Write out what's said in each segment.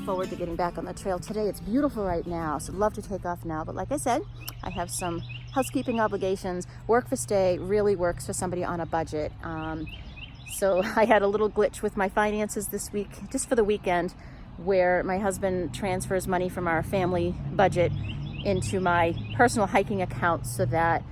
forward to getting back on the trail today. It's beautiful right now, so I'd love to take off now. But like I said, I have some housekeeping obligations. Work for stay really works for somebody on a budget. So I had a little glitch with my finances this week, just for the weekend, where my husband transfers money from our family budget into my personal hiking account so that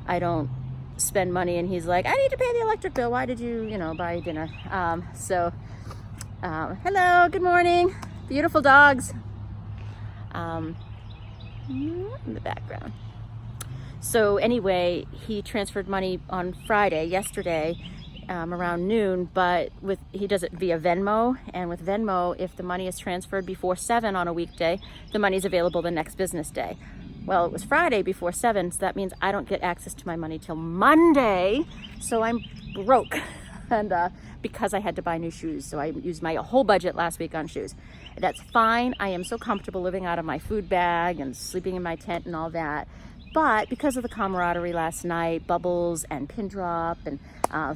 I don't spend money. And he's like, I need to pay the electric bill. Why did you, buy dinner? Hello, good morning. Beautiful dogs. In the background. So anyway, he transferred money on yesterday, around noon, but he does it via Venmo, and with Venmo, if the money is transferred before 7 on a weekday, the money's available the next business day. Well, it was Friday before 7, so that means I don't get access to my money till Monday, so I'm broke, and because I had to buy new shoes, so I used my whole budget last week on shoes. That's fine. I am so comfortable living out of my food bag and sleeping in my tent and all that. But because of the camaraderie last night, Bubbles and Pindrop and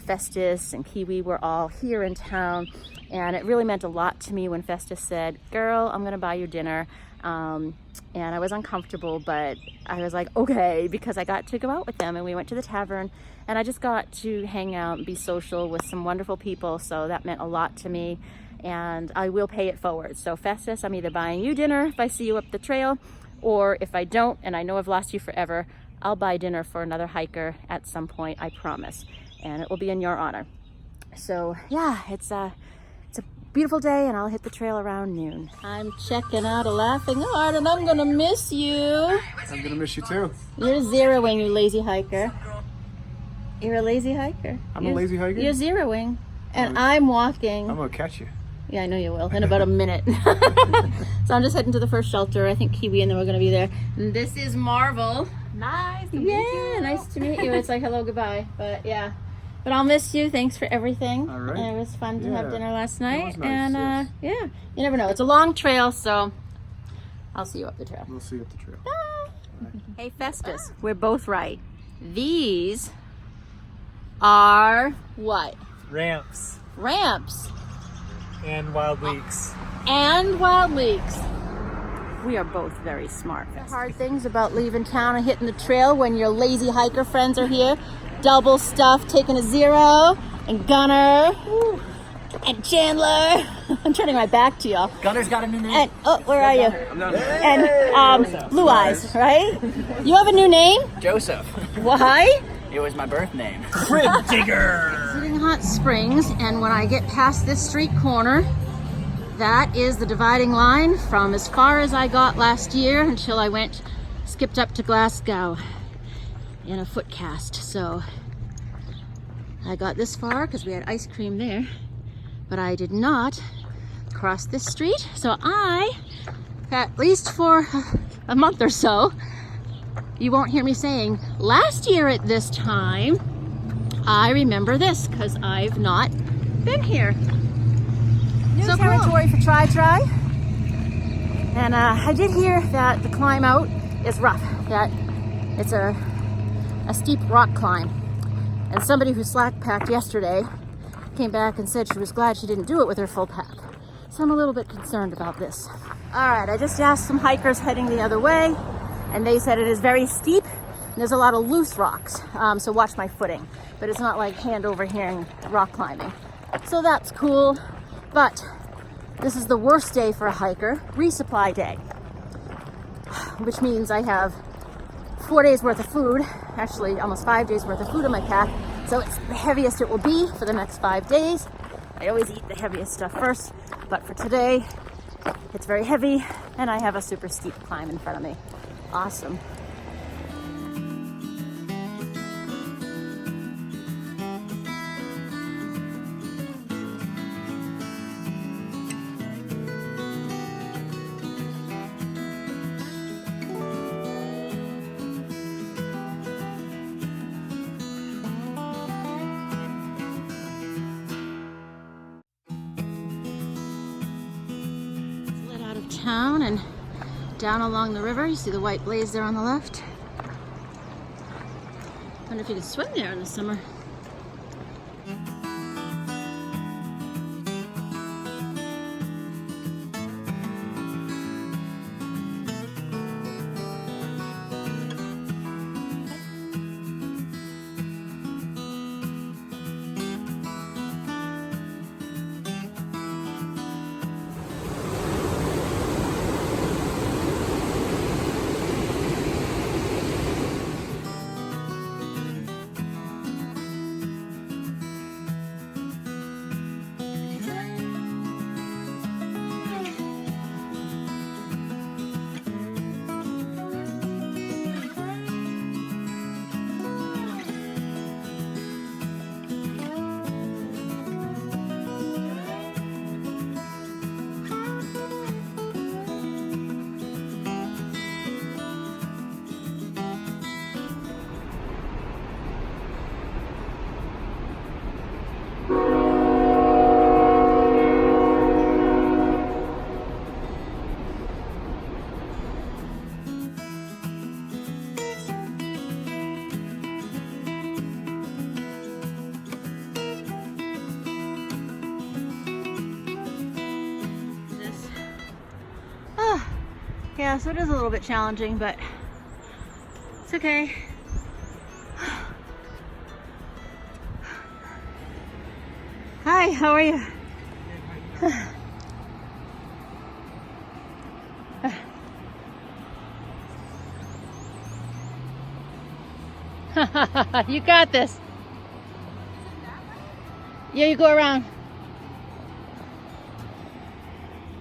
Festus and Kiwi were all here in town, and it really meant a lot to me when Festus said, girl, I'm gonna buy you dinner. And I was uncomfortable, but I was like, okay, because I got to go out with them, and we went to the tavern, and I just got to hang out and be social with some wonderful people, so that meant a lot to me, and I will pay it forward. So Festus, I'm either buying you dinner if I see you up the trail, or if I don't, and I know I've lost you forever, I'll buy dinner for another hiker at some point, I promise. And it will be in your honor. So yeah, it's a beautiful day, and I'll hit the trail around noon. I'm checking out a Laughing Heart, and I'm gonna miss you. I'm gonna miss you too. You're zeroing, you lazy hiker. You're a lazy hiker. I'm a lazy hiker? You're zeroing, and I'm walking. I'm gonna catch you. Yeah, I know you will, in about a minute. So I'm just heading to the first shelter. I think Kiwi and then we're gonna be there. And this is Marvel. Nice to meet you. Yeah, nice to meet you. It's like hello, goodbye. But yeah. But I'll miss you. Thanks for everything. All right. And it was fun to have dinner last night. It was nice, and yes. yeah, you never know. It's a long trail, so I'll see you up the trail. We'll see you up the trail. Bye. Hey Festus, we're both right. These are what? Ramps Ramps. and wild leeks. And wild leeks. We are both very smart. The hard things about leaving town and hitting the trail when your lazy hiker friends are here. Double stuff, taking a zero, and Gunner, and Chandler. I'm turning my back to y'all. Gunner's got a new name. And where are you? I'm not And Blue Eyes, right? You have a new name? Joseph. Why? It was my birth name. Crib digger. Visiting Hot Springs, and when I get past this street corner, that is the dividing line from as far as I got last year until I skipped up to Glasgow in a foot cast. So I got this far because we had ice cream there, but I did not cross this street. So at least for a month or so, you won't hear me saying, last year at this time, I remember this, because I've not been here. New territory for Try. And I did hear that the climb out is rough, that it's a steep rock climb. And somebody who slack packed yesterday came back and said she was glad she didn't do it with her full pack. So I'm a little bit concerned about this. All right, I just asked some hikers heading the other way, and they said it is very steep and there's a lot of loose rocks, so watch my footing. But it's not like hand over hand rock climbing. So that's cool, but this is the worst day for a hiker, resupply day, which means I have 4 days worth of food, actually almost 5 days worth of food in my pack, so it's the heaviest it will be for the next 5 days. I always eat the heaviest stuff first, but for today, it's very heavy, and I have a super steep climb in front of me. Awesome. Let out of town and down along the river. You see the white blaze there on the left. Wonder if you could swim there in the summer. Yeah, so it is a little bit challenging, but it's okay. Hi, how are you? You got this. Yeah, you go around.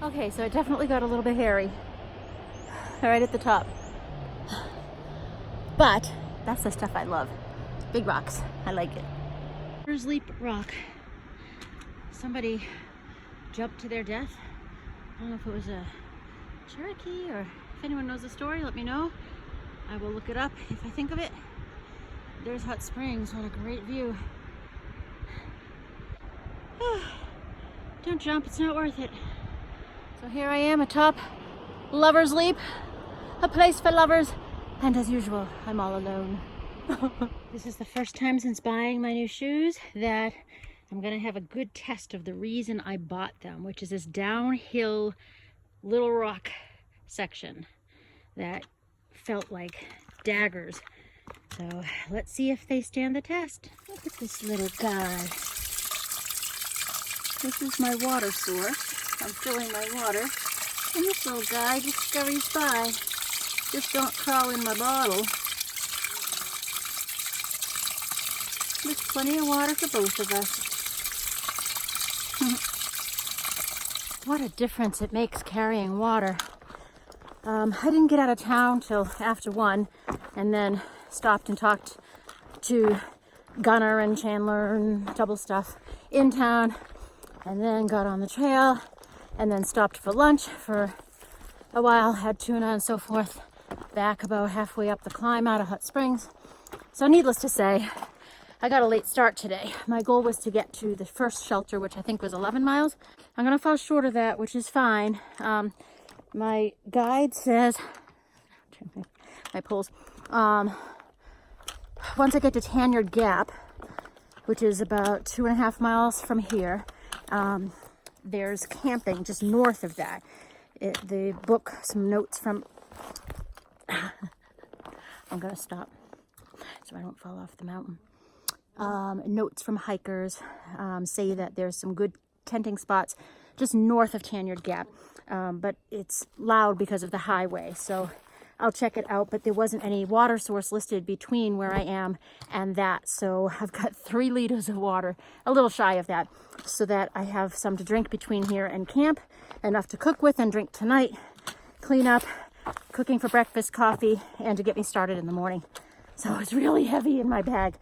Okay, so it definitely got a little bit hairy right at the top. But that's the stuff I love. Big rocks. I like it. River's Leap Rock. Somebody jumped to their death. I don't know if it was a Cherokee or if anyone knows the story, let me know. I will look it up if I think of it. There's Hot Springs. What a great view. Don't jump, it's not worth it. So here I am atop Lover's Leap, a place for lovers, and as usual, I'm all alone. This is the first time since buying my new shoes that I'm gonna have a good test of the reason I bought them, which is this downhill little rock section that felt like daggers. So let's see if they stand the test. Look at this little guy. This is my water source. I'm filling my water. And this little guy just scurries by. Just don't crawl in my bottle. There's plenty of water for both of us. What a difference it makes carrying water. I didn't get out of town till after 1, and then stopped and talked to Gunner and Chandler and double stuff in town, and then got on the trail, and then stopped for lunch for a while, had tuna and so forth, back about halfway up the climb out of Hot Springs. So needless to say, I got a late start today. My goal was to get to the first shelter, which I think was 11 miles. I'm gonna fall short of that, which is fine. My guide says, my poles, once I get to Tanyard Gap, which is about 2.5 miles from here, there's camping just north of that. They book some notes from, I'm gonna stop so I don't fall off the mountain. Notes from hikers say that there's some good tenting spots just north of Tanyard Gap, but it's loud because of the highway, so I'll check it out. But there wasn't any water source listed between where I am and that, so I've got 3 liters of water, a little shy of that, so that I have some to drink between here and camp, enough to cook with and drink tonight, clean up, cooking for breakfast, coffee, and to get me started in the morning. So it's really heavy in my bag,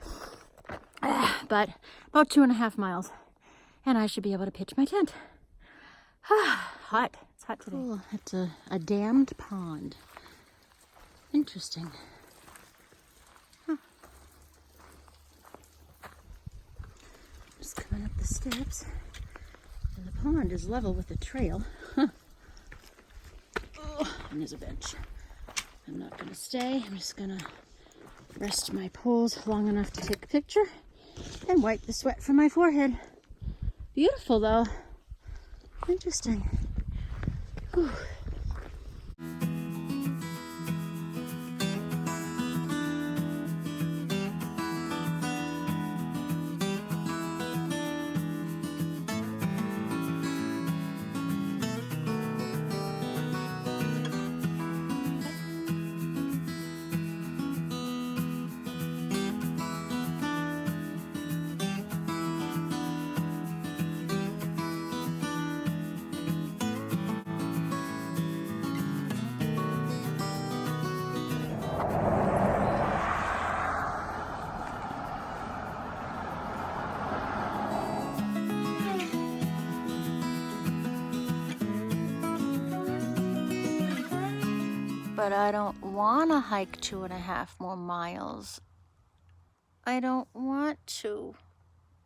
but about 2.5 miles, and I should be able to pitch my tent. Hot. It's hot today. Cool. It's a dammed pond. Interesting. Huh. Just coming up the steps, and the pond is level with the trail. Huh. Oh, and there's a bench. I'm not gonna stay. I'm just gonna rest my poles long enough to take a picture and wipe the sweat from my forehead. Beautiful though. Interesting. Whew. But I don't want to hike 2.5 more miles. I don't want to.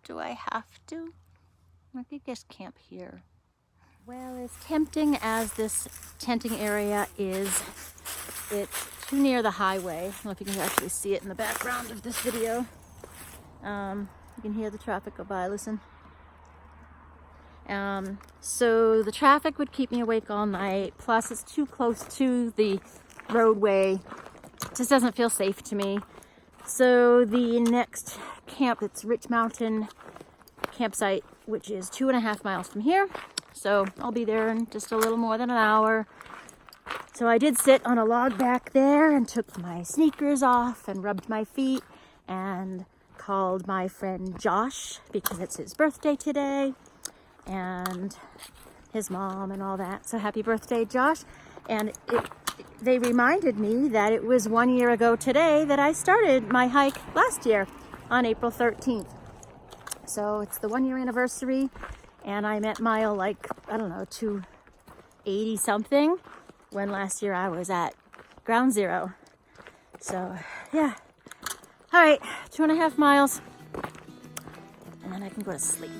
Do I have to? I could just camp here. Well, as tempting as this tenting area is, it's too near the highway. I don't know if you can actually see it in the background of this video. You can hear the traffic go by, listen. So the traffic would keep me awake all night. Plus it's too close to the roadway. It just doesn't feel safe to me. So the next camp, it's Rich Mountain campsite, which is 2.5 miles from here. So I'll be there in just a little more than an hour. So I did sit on a log back there and took my sneakers off and rubbed my feet and called my friend Josh because it's his birthday today, and his mom and all that. So happy birthday, Josh. And they reminded me that it was 1 year ago today that I started my hike last year on April 13th. So it's the 1 year anniversary, and I'm at mile, like, I don't know, 280 something, when last year I was at ground zero. So yeah. All right, 2.5 miles, and then I can go to sleep.